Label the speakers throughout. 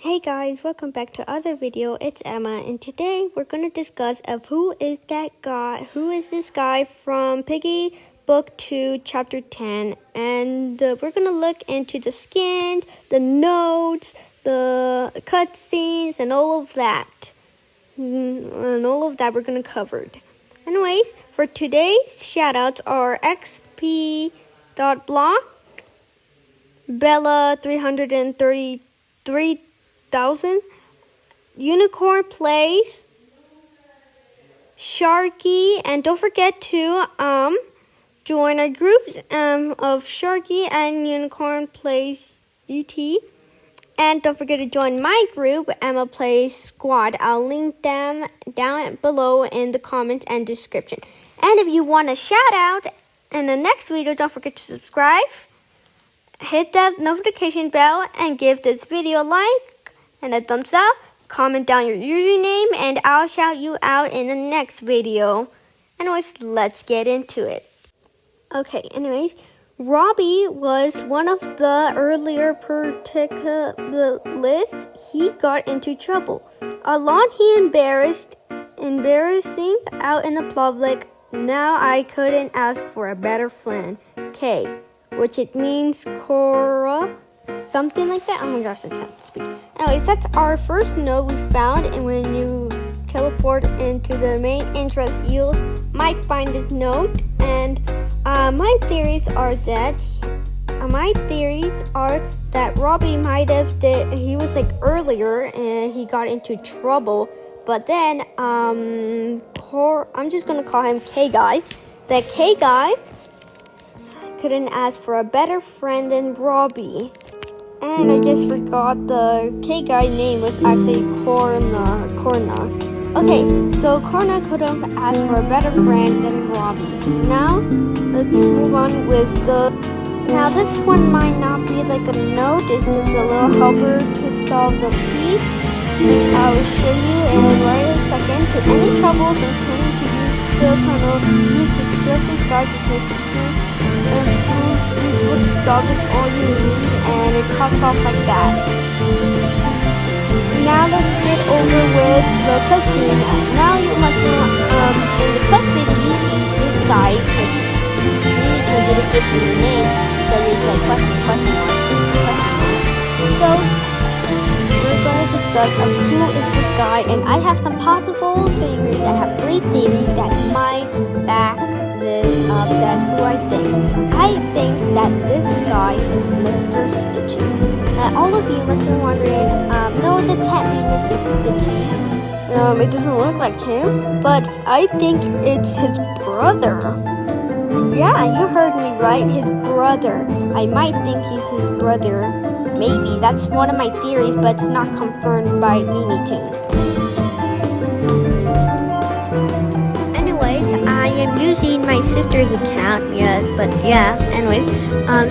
Speaker 1: Hey guys, welcome back to other video. It's Emma, and today we're going to discuss of who is this guy from Piggy Book 2, Chapter 10, and we're going to look into the skins, the notes, the cutscenes, and all of that. We're going to cover. Anyways, for today's shoutouts are xp.block, Bella 333,000, Unicorn Plays, Sharky, and don't forget to join our groups of Sharky and Unicorn Plays UT. And don't forget to join my group, Emma Plays Squad. I'll link them down below in the comments and description. And if you want a shout out in the next video, don't forget to subscribe, hit that notification bell, and give this video a like and a thumbs up. Comment down your username, and I'll shout you out in the next video. Anyways, let's get into it. Okay, Robbie was one of the earlier particulates. He got into trouble. Alone he embarrassing out in the public. Now I couldn't ask for a better friend. K, which it means Cora, something like that. Oh my gosh, I can't speak. Anyways, that's our first note we found, and when you teleport into the main entrance, you might find this note. And my theories are that Robbie might have he was like earlier and he got into trouble, but then I'm just gonna call him K guy. That K guy couldn't ask for a better friend than Robbie. And I just forgot the K guy name was actually Corna. Okay, so Corna couldn't ask for a better friend than Robbie. Now, let's move on with now this one might not be like a note, it's just a little helper to solve the piece. I will show you in right a second. To any troubles intending to use the tunnel, use the circle guide to take the turn, and use to solve is all you need, and it cuts off like that. Now let's get over with the cutscene. Now you must in the cutscene you see this guy, which you need to really give him a name, because it's like question mark. So we're going to discuss who is this guy, and I have some possible theories. I have 3 theories that might back this up. That's who I think. I think that this guy is Mr. Stitchy. All of you must be wondering, no, this can't be Mr. Stitchy. It doesn't look like him, but I think it's his brother. Yeah, you heard me right, his brother. I might think he's his brother. Maybe, that's one of my theories, but it's not confirmed by Weenie Toon. Anyways, I am using my sister's account,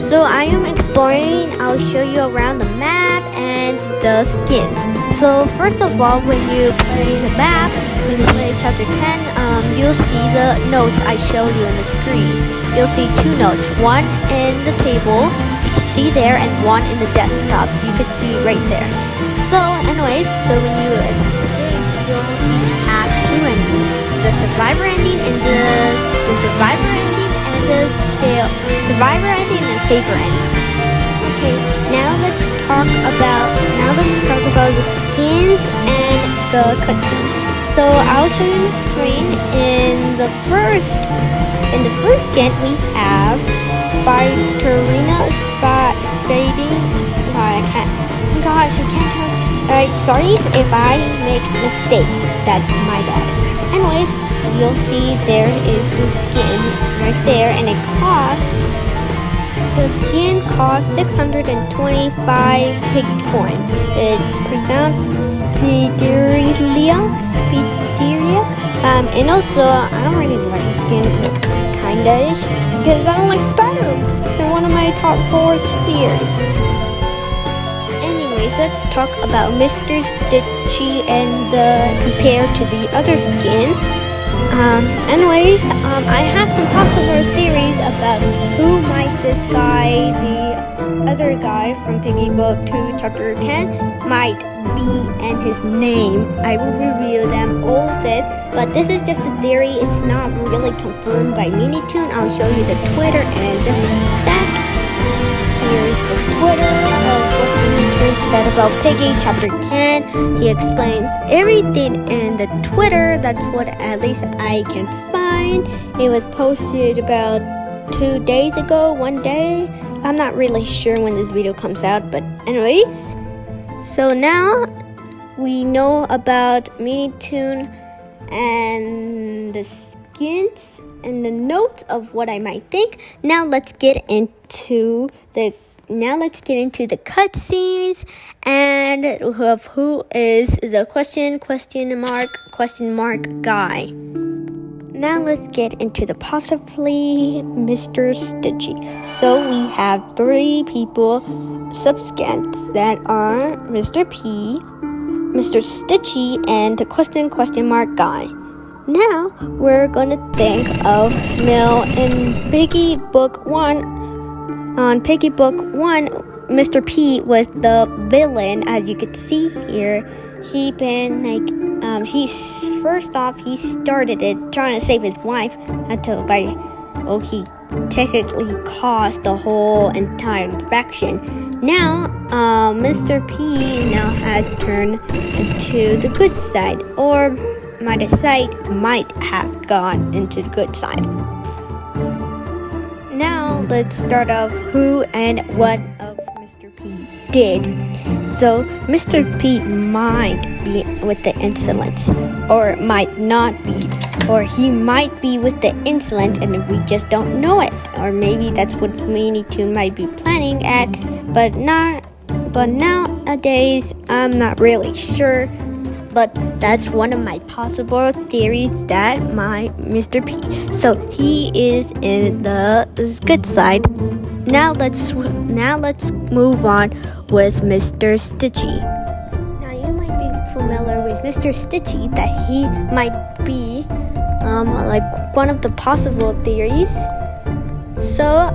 Speaker 1: so I am exploring. I'll show you around the map and the skins. So first of all, when you play the map, when you play chapter 10, you'll see the notes I showed you on the screen. You'll see 2 notes, one in the table, you can see there, and one in the desktop, you can see right there. So anyways, when you escape, you'll have 2 endings. The survivor ending and the survivor ending and the survivor ending and the saver ending. Okay, now let's talk about the skins and the cutscenes. So I'll show you the screen. In the first skin we have Spiderina Spading. I can't tell. Alright, sorry if I make a mistake. That's my bad. Anyways, you'll see there is the skin right there, and the skin costs 625 piggy coins. It's pronounced Spideria. And also, I don't really like the skin, kinda-ish, because I don't like spiders. They're one of my top 4 fears. Anyways, let's talk about Mr. Stitchy and compared to the other skin. I have some possible theories about who might this guy, the other guy from Piggy Book 2 Chapter 10 might be and his name. I will review them all of this, but this is just a theory. It's not really confirmed by MiniToon. I'll show you the Twitter in just a sec. Here's the Twitter of what MiniToon said about Piggy Chapter 10. He explains everything in the Twitter. That's what at least I can find. It was posted about 2 days ago, 1 day. I'm not really sure when this video comes out, but anyways. So now we know about MiniToon and the skins and the notes of what I might think. Now let's get into the cutscenes and of who is the question mark guy. Now let's get into the possibly Mr. Stitchy. So we have 3 people subskins that are Mr. P, Mr. Stitchy, and the question mark guy. Now we're gonna think of in Piggy Book 1. On Piggy Book 1, Mr. P was the villain, as you can see here. He started it trying to save his wife he technically caused the whole entire infection. Now, Mr. P now has turned into the good side, or might have gone into the good side. Now, let's start off who and what of Mr. P did. So, Mr. P might be with the insolence, or might not be, or he might be with the insolence and we just don't know it, or maybe that's what MiniToon might be planning at, but nowadays I'm not really sure. But that's one of my possible theories that my Mr. P. So he is in the good side. Now let's move on with Mr. Stitchy. Now you might be familiar with Mr. Stitchy, that he might be like one of the possible theories. So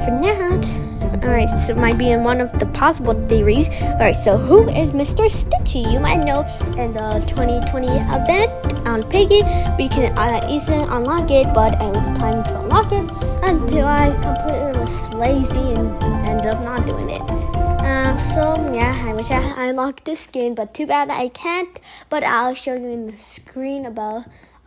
Speaker 1: for now. Alright, so it might be in one of the possible theories. Alright, so who is Mr. Stitchy? You might know in the 2020 event on Piggy, we can easily unlock it, but I was planning to unlock it until I completely was lazy and ended up not doing it. So yeah, I wish I unlocked this skin, but too bad I can't. But I'll show you in the screen of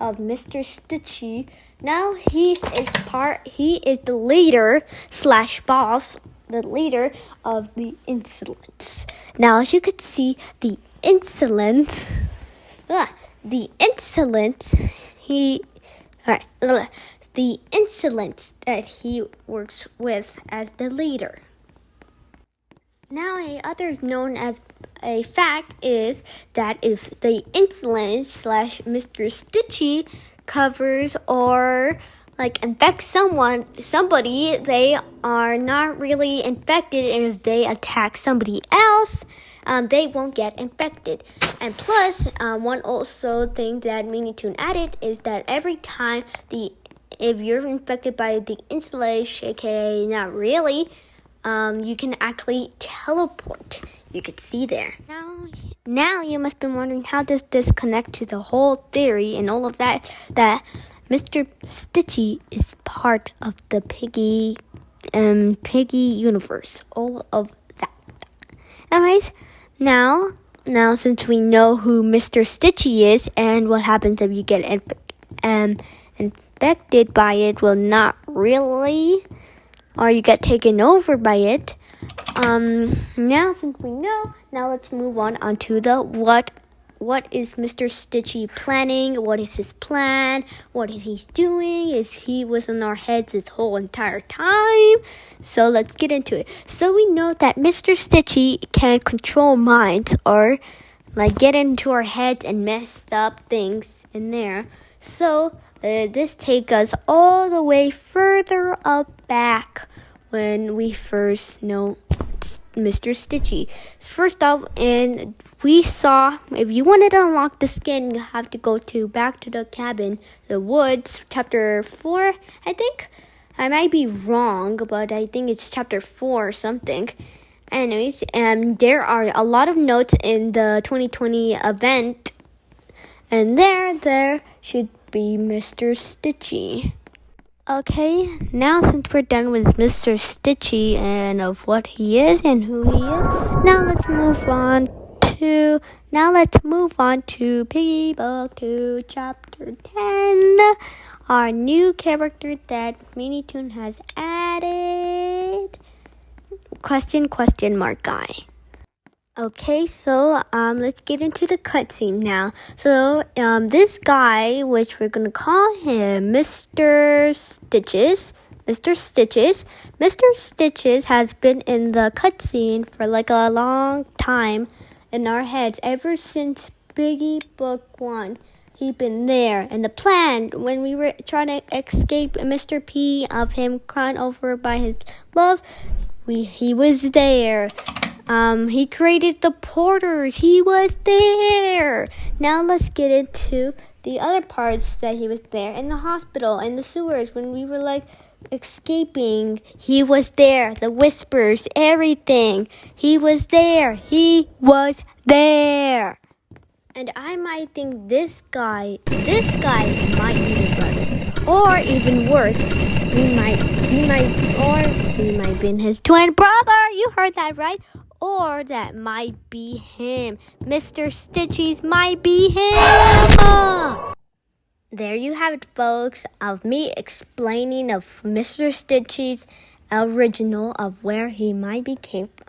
Speaker 1: Mr. Stitchy. Now he is the leader / boss. The leader of the insolence. Now, as you could see, the insolence that he works with as the leader. Now, other known as a fact is that if the insolence / Mr. Stitchy covers or infect somebody, they are not really infected, and if they attack somebody else, they won't get infected. And plus, one also thing that MiniToon added is that every time if you're infected by the insolence, aka not really, you can actually teleport. You can see there. Now you must be wondering, how does this connect to the whole theory and all of that Mr. Stitchy is part of the Piggy universe. All of that. Anyways, now since we know who Mr. Stitchy is and what happens if you get infected by it, well, not really, or you get taken over by it. Now since we know, now let's move on to the what. What is Mr. Stitchy planning? What is his plan? What is he doing? He was in our heads this whole entire time? So let's get into it. So we know that Mr. Stitchy can control minds, or get into our heads and mess up things in there. So this takes us all the way further up back when we first know Mr. Stitchy. First off, and we saw, if you wanted to unlock the skin, you have to go back to the cabin, the woods, chapter 4, I think. I might be wrong, but I think it's chapter 4 or something. Anyways, there are a lot of notes in the 2020 event, and there should be Mr. Stitchy. Okay, now since we're done with Mr. Stitchy and of what he is and who he is, now let's move on to Piggy Book 2 Chapter 10, our new character that Mini Toon has added. Question mark guy. Okay, so let's get into the cutscene now. So this guy, which we're gonna call him Mr. Stitches, has been in the cutscene for like a long time in our heads ever since Piggy Book 1. He's been there, and the plan when we were trying to escape Mr. P of him crying over by his love, he was there. He created the porters. He was there. Now let's get into the other parts that he was there. In the hospital, in the sewers, when we were like escaping, he was there. The whispers, everything. He was there. He was there. And I might think this guy might be his brother. Or even worse, he might be his twin brother. You heard that right? Or that might be him. Mr. Stitchy's might be him. There you have it, folks, of me explaining of Mr. Stitchy's original of where he might be came from.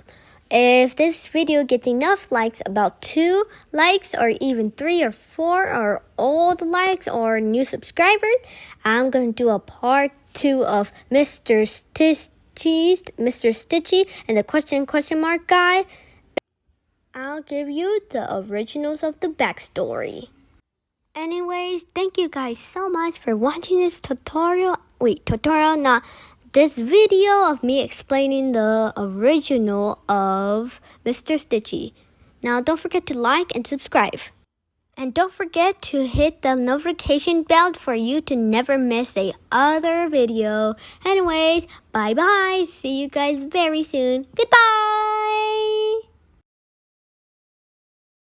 Speaker 1: If this video gets enough likes, about 2 likes or even 3 or 4 or all the likes or new subscribers, I'm going to do a part 2 of Mr. Stitchy and the question mark guy. I'll give you the originals of the backstory. Anyways, thank you guys so much for watching this this video of me explaining the original of Mr. Stitchy. Now don't forget to like and subscribe. And don't forget to hit the notification bell for you to never miss a other video. Anyways, bye bye. See you guys very soon. Goodbye.